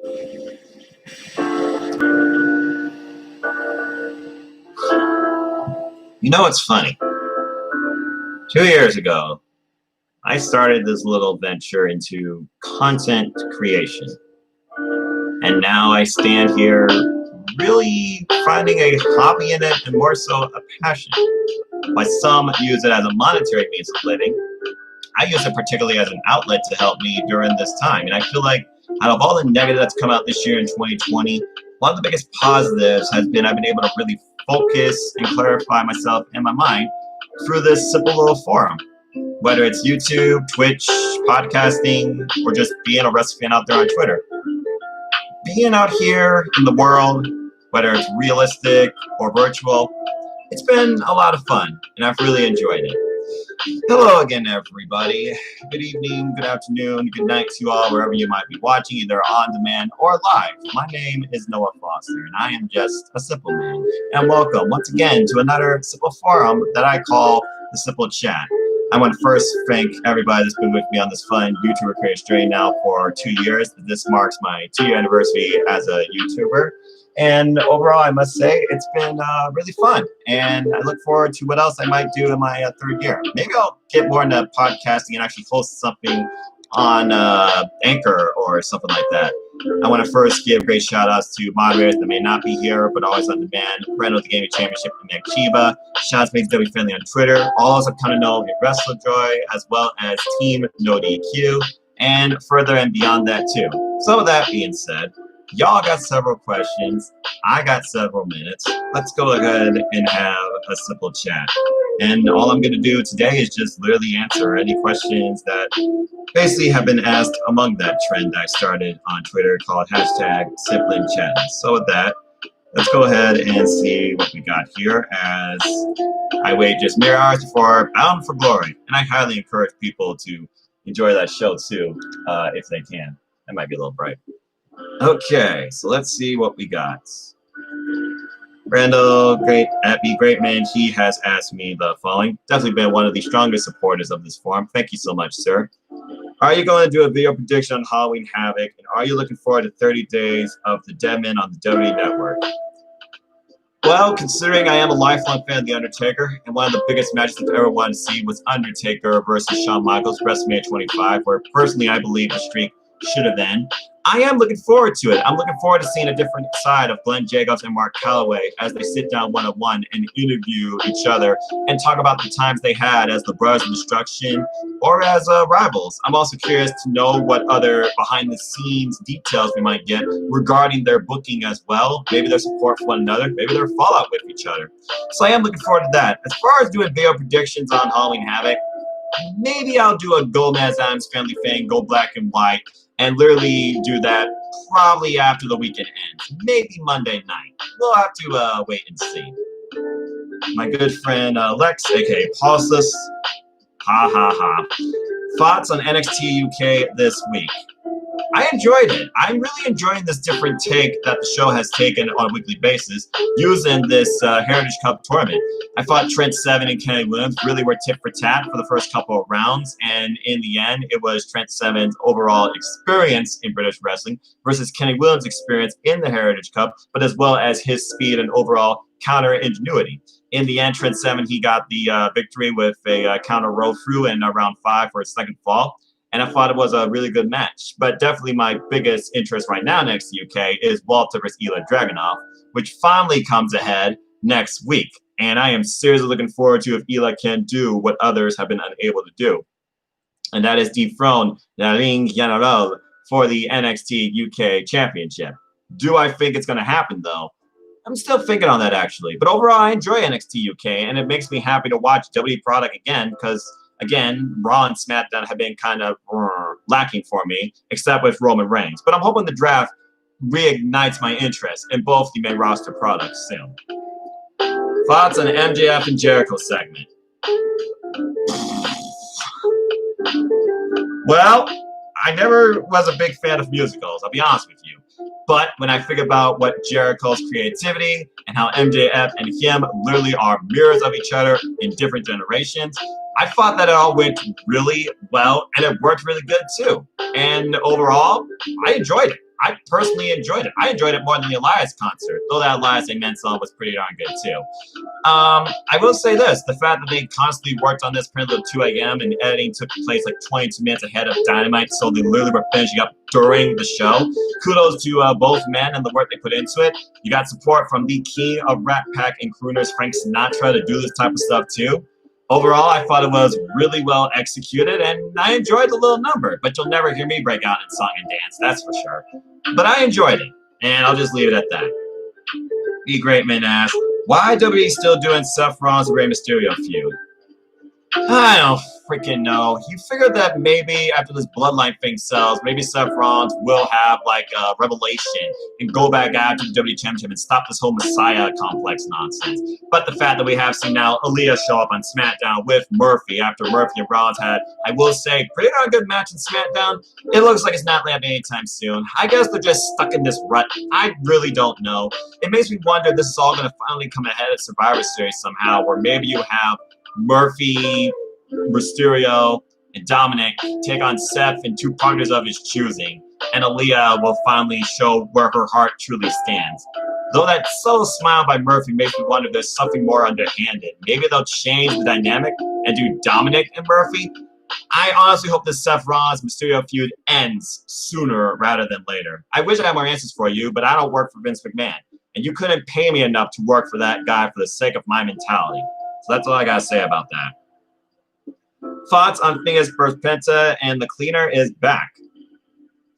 You know what's funny? 2 years ago, I started this little venture into content creation. And now I stand here really finding a hobby in it and more so a passion. While some use it as a monetary means of living, I use it particularly as an outlet to help me during this time. And I feel like out of all the negative that's come out this year in 2020, one of the biggest positives has been I've been able to really focus and clarify myself and my mind through this simple little forum. Whether it's YouTube, Twitch, podcasting, or just being a wrestling fan out there on Twitter. Being out here in the world, whether it's realistic or virtual, it's been a lot of fun, and I've really enjoyed it. Hello again, everybody. Good evening, good afternoon, good night to you all, wherever you might be watching, either on demand or live. My name is Noah Foster, and I am just a simple man. And welcome once again to another simple forum that I call the Simple Chat. I want to first thank everybody that's been with me on this fun YouTuber creator journey now for 2 years. This marks my 2-year anniversary as a YouTuber. And overall, I must say, it's been really fun. And I look forward to what else I might do in my third year. Maybe I'll get more into podcasting and actually host something on Anchor or something like that. I want to first give great shout outs to moderators that may not be here, but always on demand. Brendo the Gaming Championship and Manchiba. Shout out to David Finley on Twitter. Also kind of know Wrestle Joy, as well as Team No DQ, and further and beyond that too. So with that being said, y'all got several questions. I got several minutes. Let's go ahead and have a simple chat. And all I'm going to do today is just literally answer any questions that basically have been asked among that trend I started on Twitter called #SimplinChat. So with that, let's go ahead and see what we got here as I wait just mere hours before Bound for Glory. And I highly encourage people to enjoy that show too, if they can. That might be a little bright. Okay, so let's see what we got. Randall, great man, he has asked me the following. Definitely been one of the strongest supporters of this forum. Thank you so much, sir. Are you going to do a video prediction on Halloween Havoc? And are you looking forward to 30 days of the Deadman on the WWE Network? Well, considering I am a lifelong fan of The Undertaker, and one of the biggest matches I've ever wanted to see was Undertaker versus Shawn Michaels, WrestleMania 25, where personally I believe the streak should have ended. I am looking forward to it. I'm looking forward to seeing a different side of Glenn Jacobs and Mark Calloway as they sit down one-on-one and interview each other and talk about the times they had as the Brothers of Destruction or as rivals. I'm also curious to know what other behind-the-scenes details we might get regarding their booking as well. Maybe their support for one another. Maybe their fallout with each other. So I am looking forward to that. As far as doing video predictions on Halloween Havoc, maybe I'll do a Gomez Adams Family thing, go black and white, and literally do that probably after the weekend ends. Maybe Monday night. We'll have to wait and see. My good friend Lex, aka Pausus, ha ha ha. Thoughts on NXT UK this week? I enjoyed it. I'm really enjoying this different take that the show has taken on a weekly basis using this Heritage Cup tournament. I thought Trent Seven and Kenny Williams really were tit for tat for the first couple of rounds, and in the end, it was Trent Seven's overall experience in British wrestling versus Kenny Williams' experience in the Heritage Cup, but as well as his speed and overall counter ingenuity. In the end, Trent Seven, he got the victory with a counter roll through in round 5 for his second fall. And I thought it was a really good match. But definitely my biggest interest right now next to UK is Walter versus Ilya Dragunov, which finally comes ahead next week. And I am seriously looking forward to if Ilya can do what others have been unable to do. And that is dethrone Naring General for the NXT UK Championship. Do I think it's going to happen, though? I'm still thinking on that, actually. But overall, I enjoy NXT UK, and it makes me happy to watch WWE product again because, again, Raw and SmackDown have been kind of lacking for me, except with Roman Reigns. But I'm hoping the draft reignites my interest in both the main roster products soon. Thoughts on the MJF and Jericho segment? Well, I never was a big fan of musicals, I'll be honest with you. But when I think about what Jericho's creativity and how MJF and him literally are mirrors of each other in different generations, I thought that it all went really well, and it worked really good too. And overall, I enjoyed it. I personally enjoyed it. I enjoyed it more than the Elias concert, though that Elias Amen song was pretty darn good too. I will say this, the fact that they constantly worked on this Prelude 2 a.m. and editing took place like 22 minutes ahead of Dynamite, so they literally were finishing up during the show. Kudos to both men and the work they put into it. You got support from the king of Rat Pack and crooners, Frank Sinatra, to do this type of stuff too. Overall, I thought it was really well executed, and I enjoyed the little number, but you'll never hear me break out in song and dance, that's for sure. But I enjoyed it, and I'll just leave it at that. B. Greatman asked, why WWE still doing Seth Rollins and Rey Mysterio feud? I don't freaking know. You figure that maybe after this bloodline thing sells, maybe Seth Rollins will have like a revelation and go back after the WWE Championship and stop this whole Messiah complex nonsense. But the fact that we have seen now Aaliyah show up on SmackDown with Murphy after Murphy and Rollins had, I will say, pretty darn good match in SmackDown, it looks like it's not happening anytime soon. I guess they're just stuck in this rut. I really don't know. It makes me wonder if this is all going to finally come ahead of Survivor Series somehow, where maybe you have Murphy, Mysterio, and Dominic take on Seth and two partners of his choosing, and Aaliyah will finally show where her heart truly stands. Though that subtle smile by Murphy makes me wonder if there's something more underhanded. Maybe they'll change the dynamic and do Dominic and Murphy. I honestly hope this Seth Rollins Mysterio feud ends sooner rather than later. I wish I had more answers for you, but I don't work for Vince McMahon, and you couldn't pay me enough to work for that guy for the sake of my mentality. So that's all I gotta say about that. Thoughts on Phoenix vs. Penta and the Cleaner is back.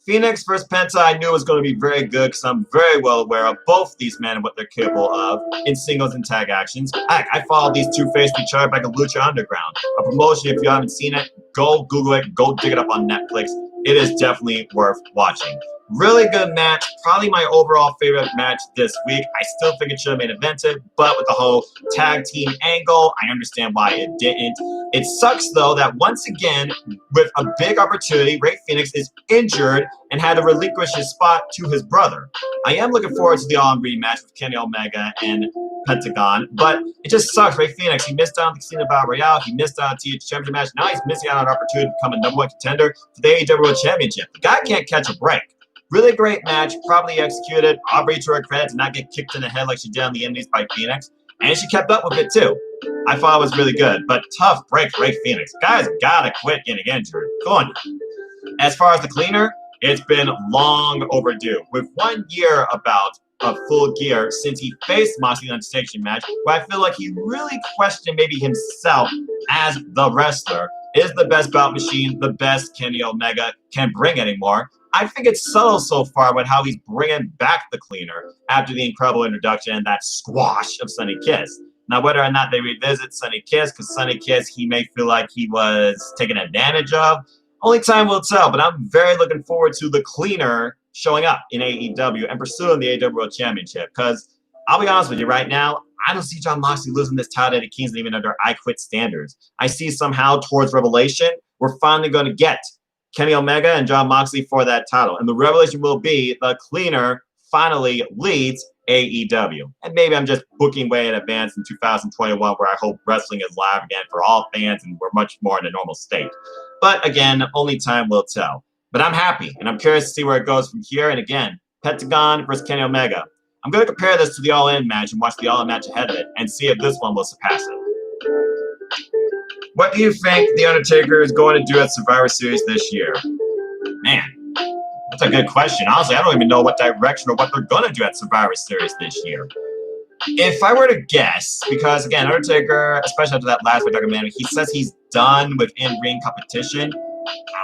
Phoenix vs. Penta I knew was going to be very good because I'm very well aware of both these men and what they're capable of in singles and tag actions. Heck, I followed these two faced each other back in Lucha Underground. A promotion, if you haven't seen it, go Google it, go dig it up on Netflix. It is definitely worth watching. Really good match, probably my overall favorite match this week. I still think it should have been invented, but with the whole tag team angle, I understand why it didn't. It sucks, though, that once again, with a big opportunity, Rey Fenix is injured and had to relinquish his spot to his brother. I am looking forward to the All-In rematch with Kenny Omega and Pentagon, but it just sucks. Rey Fenix, he missed out on the Casino Battle Royale, he missed out on the TH Championship match, now he's missing out on an opportunity to become a #1 contender for the AEW World Championship. The guy can't catch a break. Really great match, probably executed. Aubrey, to her credit, did not get kicked in the head like she did on the Indies by Phoenix, and she kept up with it too. I thought it was really good, but tough break for Rey Fenix. Guys gotta quit getting injured. Go on. As far as the Cleaner, it's been long overdue. With 1 year about of full gear since he faced Moxley in the Undertaker match, where I feel like he really questioned maybe himself as the wrestler. Is the best bout machine the best Kenny Omega can bring anymore? I think it's subtle so far with how he's bringing back the Cleaner after the incredible introduction and that squash of Sonny Kiss. Now, whether or not they revisit Sonny Kiss, because Sonny Kiss, he may feel like he was taken advantage of, only time will tell. But I'm very looking forward to the Cleaner showing up in AEW and pursuing the AEW World Championship. Because I'll be honest with you right now, I don't see Jon Moxley losing this title to Kingston even under I Quit standards. I see somehow towards Revelation, we're finally going to get Kenny Omega and Jon Moxley for that title. And the revelation will be the Cleaner finally leads AEW. And maybe I'm just booking way in advance in 2021 where I hope wrestling is live again for all fans and we're much more in a normal state. But again, only time will tell. But I'm happy and I'm curious to see where it goes from here. And again, Pentagon versus Kenny Omega. I'm going to compare this to the All-In match and watch the All-In match ahead of it and see if this one will surpass it. What do you think The Undertaker is going to do at Survivor Series this year? Man, that's a good question. Honestly, I don't even know what direction or what they're going to do at Survivor Series this year. If I were to guess, because again, Undertaker, especially after that last documentary, he says he's done with in-ring competition.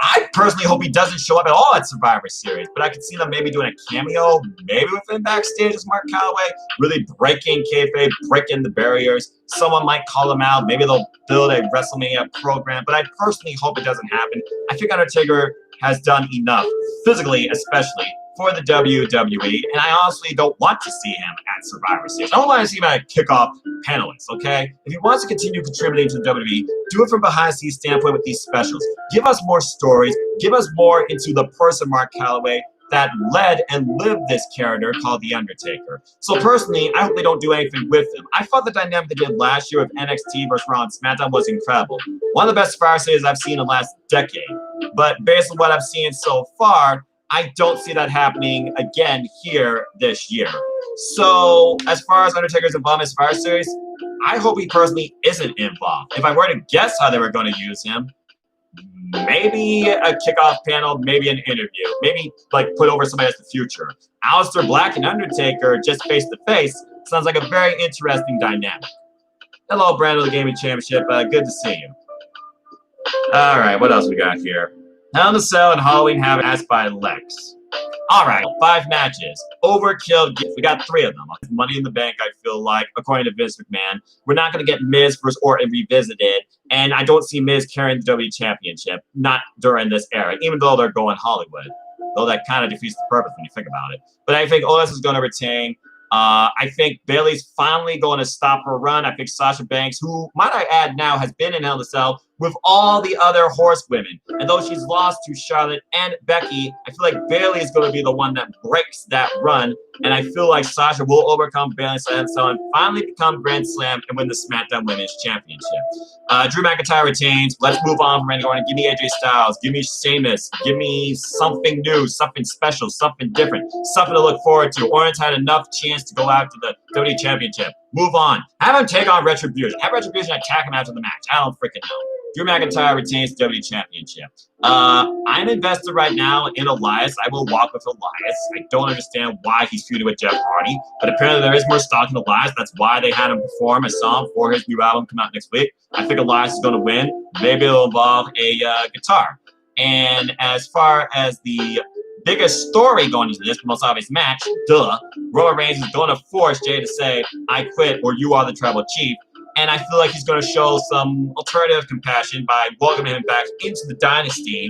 I personally hope he doesn't show up at all at Survivor Series, but I could see them maybe doing a cameo, maybe with him backstage as Mark Calloway, really breaking kayfabe, breaking the barriers. Someone might call him out. Maybe they'll build a WrestleMania program, but I personally hope it doesn't happen. I think Undertaker has done enough, physically especially, for the WWE, and I honestly don't want to see him at Survivor Series. I don't want to see him at a kickoff panelist, okay? If he wants to continue contributing to the WWE, do it from behind the scenes standpoint with these specials. Give us more stories. Give us more into the person Mark Calloway that led and lived this character called The Undertaker. So personally, I hope they don't do anything with him. I thought the dynamic they did last year with NXT versus Raw and SmackDown was incredible. One of the best Survivor Series I've seen in the last decade. But based on what I've seen so far, I don't see that happening again here this year. So as far as Undertaker's involvement in Survivor Series, I hope he personally isn't involved. If I were to guess how they were going to use him, maybe a kickoff panel, maybe an interview, maybe like put over somebody as the future. Aleister Black and Undertaker just face to face sounds like a very interesting dynamic. Hello, Brando, the Gaming Championship. Good to see you. All right, what else we got here? Hell in a Cell and Halloween Havoc asked by Lex. All right, 5 matches. Overkill. We got 3 of them. Money in the Bank, I feel like, according to Vince McMahon. We're not going to get Miz versus Orton revisited, and I don't see Miz carrying the WWE Championship, not during this era, even though they're going Hollywood. Though that kind of defeats the purpose when you think about it. But I think Otis is going to retain. I think Bayley's finally going to stop her run. I think Sasha Banks, who, might I add now, has been in Hell in a Cell with all the other horsewomen. And though she's lost to Charlotte and Becky, I feel like Bayley is going to be the one that breaks that run. And I feel like Sasha will overcome Bayley and finally become Grand Slam and win the SmackDown Women's Championship. Drew McIntyre retains. Let's move on from Randy Orton. Give me AJ Styles. Give me Sheamus. Give me something new, something special, something different, something to look forward to. Orton's had enough chance to go after the WWE Championship. Move on. Have him take on Retribution. Have Retribution attack him after the match. I don't freaking know. Drew McIntyre retains the WWE Championship. I'm invested right now in Elias. I will walk with Elias. I don't understand why he's feuding with Jeff Hardy, but apparently there is more stock in Elias. That's why they had him perform a song for his new album come out next week. I think Elias is going to win. Maybe it'll involve a guitar. And as far as the biggest story going into this, the most obvious match, Roman Reigns is going to force Jay to say, I quit or you are the tribal chief. And I feel like he's going to show some alternative compassion by welcoming him back into the dynasty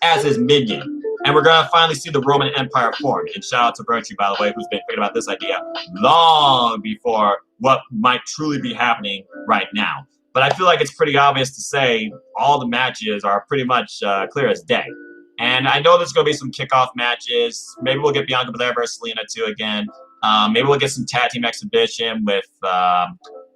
as his minion. And we're going to finally see the Roman Empire form. And shout out to Virtue, by the way, who's been thinking about this idea long before what might truly be happening right now. But I feel like it's pretty obvious to say all the matches are pretty much clear as day. And I know there's going to be some kickoff matches. Maybe we'll get Bianca Belair versus Selena too again. Maybe we'll get some tag team exhibition with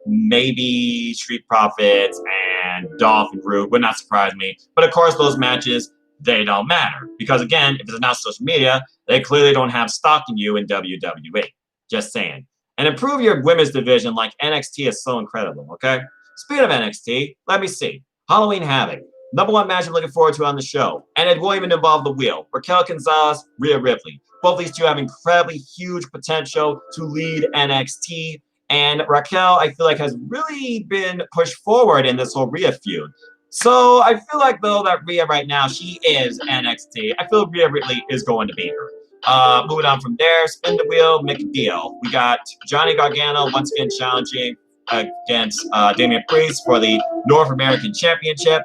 maybe Street Profits and Dolph and Root. Would not surprise me. But of course, those matches, they don't matter. Because again, if it's announced on social media, they clearly don't have stock in you in WWE. Just saying. And improve your women's division like NXT is so incredible, okay? Speaking of NXT, let me see. Halloween Havoc. #1 match I'm looking forward to on the show. And it won't even involve the wheel. Raquel Gonzalez, Rhea Ripley. Both these two have incredibly huge potential to lead NXT. And Raquel, I feel like, has really been pushed forward in this whole Rhea feud. So I feel like, though, that Rhea right now, she is NXT. I feel Rhea Ripley is going to beat her. Moving on from there, spin the wheel, make a deal. We got Johnny Gargano once again challenging against Damian Priest for the North American Championship.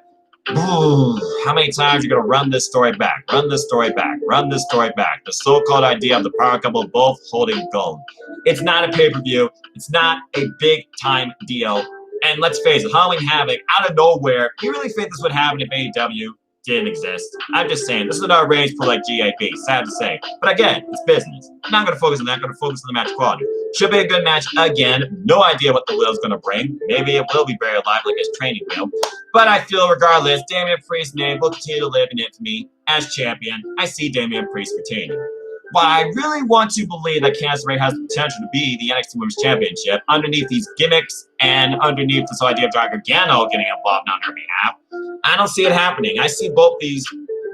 Ooh, how many times are you going to run this story back? Run this story back. Run this story back. The so-called idea of the power couple both holding gold. It's not a pay-per-view. It's not a big-time deal. And let's face it, Halloween Havoc, out of nowhere, do you really think this would happen if AEW didn't exist? I'm just saying, this is another range for like GAP, sad to say. But again, it's business. I'm not going to focus on that. I'm going to focus on the match quality. Should be a good match again. No idea what the wheel's going to bring. Maybe it will be buried alive like his training wheel. But I feel regardless, Damian Priest's name will continue to live in infamy as champion. I see Damian Priest retaining. While I really want to believe that Candice LeRae has the potential to be the NXT Women's Championship, underneath these gimmicks and underneath this idea of Gargano getting involved on her behalf, I don't see it happening. I see both these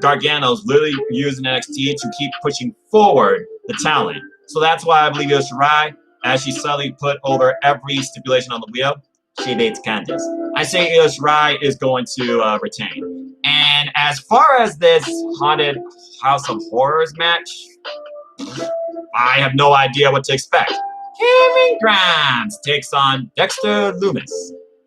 Garganos literally using NXT to keep pushing forward the talent. So that's why I believe Io Shirai, as she suddenly put over every stipulation on the wheel, she beats Candice. I say Io Shirai is going to retain. And as far as this Haunted House of Horrors match, I have no idea what to expect. Cameron Grimes takes on Dexter Lumis.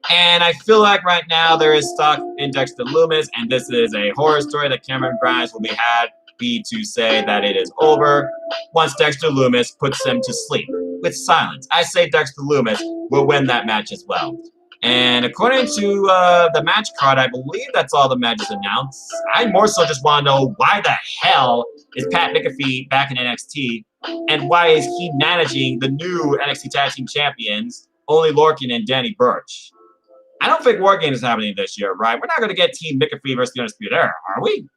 And I feel like right now there is stock in Dexter Lumis, and this is a horror story that Cameron Grimes will be happy to say that it is over once Dexter Lumis puts him to sleep with silence. I say Dexter Lumis will win that match as well. And according to the match card, I believe that's all the matches announced. I more so just want to know why the hell is Pat McAfee back in NXT, and why is he managing the new NXT Tag Team Champions, Only Lorcan and Danny Burch? I don't think War Games is happening this year, right? We're not going to get Team McAfee versus the Undisputed Era, are we?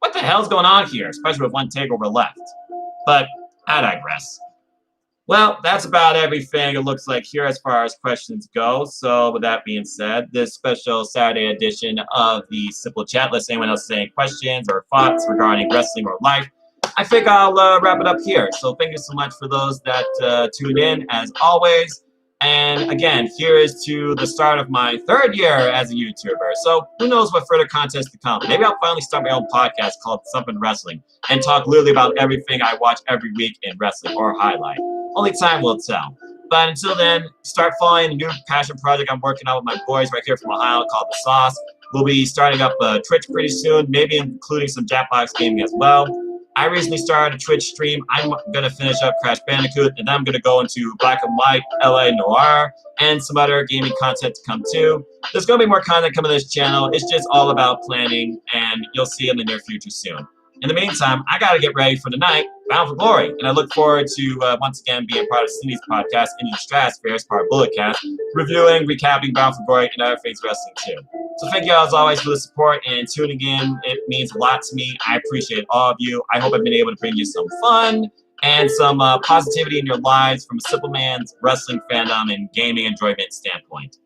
What the hell's going on here, especially with one takeover left? But I digress. Well, that's about everything it looks like here as far as questions go. So with that being said, this special Saturday edition of the Simple Chat, unless anyone else has any questions or thoughts regarding wrestling or life, I think I'll wrap it up here. So thank you so much for those that tuned in, as always. And again, here is to the start of my 3rd year as a YouTuber. So who knows what further content to come. Maybe I'll finally start my own podcast called Something Wrestling and talk literally about everything I watch every week in wrestling or highlight. Only time will tell. But until then, start following a new passion project I'm working on with my boys right here from Ohio called The Sauce. We'll be starting up Twitch pretty soon, maybe including some Jackbox gaming as well. I recently started a Twitch stream. I'm going to finish up Crash Bandicoot, and then I'm going to go into Black and White, LA Noir, and some other gaming content to come too. There's going to be more content coming to this channel. It's just all about planning, and you'll see it in the near future soon. In the meantime, I got to get ready for the night, Bound for Glory, and I look forward to once again being part of Cindy's podcast, Into the Stratosphere, as part of Bulletcast, reviewing, recapping Bound for Glory and other things wrestling too. So thank you all as always for the support and tuning in. It means a lot to me. I appreciate all of you. I hope I've been able to bring you some fun and some positivity in your lives from a simple man's wrestling fandom and gaming enjoyment standpoint.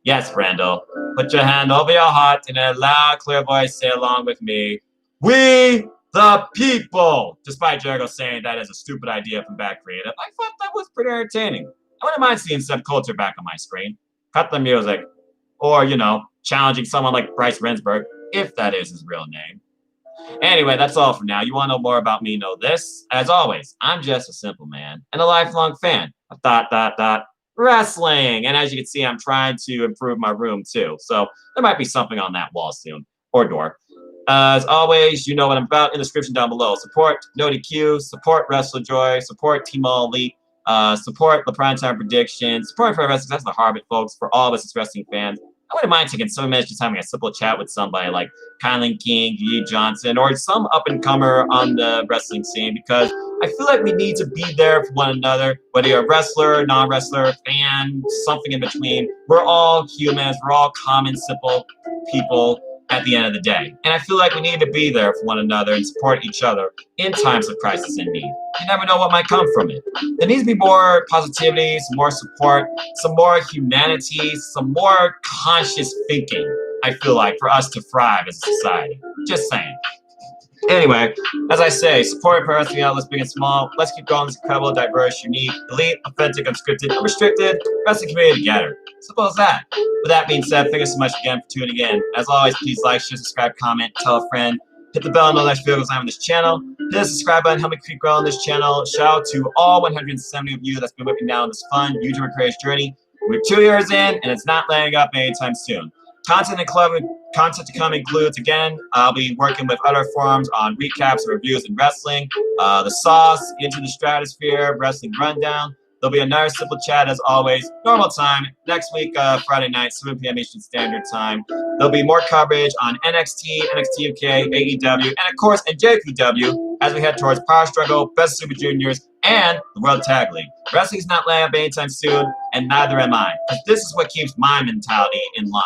Yes, Randall, put your hand over your heart and in a loud, clear voice say along with me, "We the people!" Despite Jericho saying that is a stupid idea from Back Creative, I thought that was pretty entertaining. I wouldn't mind seeing subculture back on my screen. Cut the music. Or, challenging someone like Bryce Rensburg, if that is his real name. Anyway, that's all for now. You want to know more about me, know this. As always, I'm just a simple man and a lifelong fan of ... wrestling. And as you can see, I'm trying to improve my room too. So there might be something on that wall soon. Or door. As always, you know what I'm about in the description down below. Support No DQ, support WrestleJoy, support Team All Elite, support the Primetime Predictions, support for wrestling. That's the heart of it, folks, for all of us as wrestling fans. I wouldn't mind taking 7 minutes just having a simple chat with somebody like Kylan King, Yee Johnson, or some up-and-comer on the wrestling scene, because I feel like we need to be there for one another, whether you're a wrestler, non-wrestler, fan, something in between. We're all humans. We're all common, simple people at the end of the day. And I feel like we need to be there for one another and support each other in times of crisis and need. You never know what might come from it. There needs to be more positivity, some more support, some more humanity, some more conscious thinking, I feel like, for us to thrive as a society. Just saying. Anyway, as I say, support pro wrestling outlets big and small. Let's keep going this incredible, diverse, unique, elite, authentic, unscripted, unrestricted wrestling community together. Simple as that. With that being said, thank you so much again for tuning in. As always, please like, share, subscribe, comment, tell a friend. Hit the bell and all that videos I'm on this channel. Hit the subscribe button, help me keep growing this channel. Shout out to all 170 of you that's been with me now on this fun YouTuber creator's journey. We're 2 years in, and it's not letting up anytime soon. Content to come includes, again, I'll be working with other forums on recaps and reviews in wrestling, The Sauce, Into the Stratosphere, Wrestling Rundown. There'll be another simple chat as always, normal time, next week, Friday night, 7 p.m. Eastern Standard Time. There'll be more coverage on NXT, NXT UK, AEW, and of course, NJPW as we head towards Power Struggle, Best Super Juniors, and the World Tag League. Wrestling's not laying up anytime soon, and neither am I, because this is what keeps my mentality in line.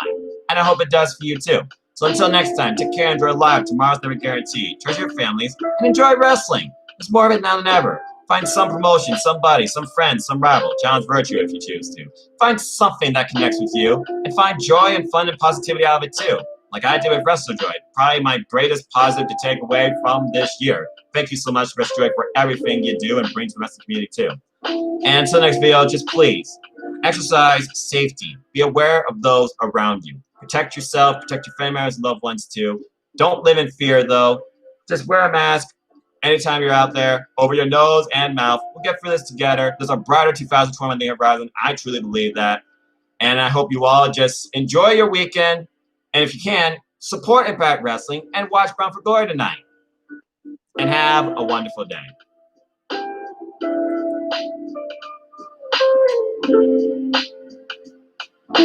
And I hope it does for you too. So until next time, take care and enjoy life. Tomorrow's never guaranteed. Treasure your families and enjoy wrestling. There's more of it now than ever. Find some promotion, somebody, some friend, some rival. Challenge virtue if you choose to. Find something that connects with you, and find joy and fun and positivity out of it too. Like I did with WrestleJoy. Probably my greatest positive to take away from this year. Thank you so much, WrestleJoy, for everything you do and bring to the wrestling community too. And until next video, just please exercise safety. Be aware of those around you. Protect yourself, protect your family members and loved ones too. Don't live in fear though. Just wear a mask anytime you're out there, over your nose and mouth. We'll get through this together. There's a brighter 2020 on the horizon. I truly believe that. And I hope you all just enjoy your weekend. And if you can, support Impact Wrestling and watch Bound for Glory tonight. And have a wonderful day.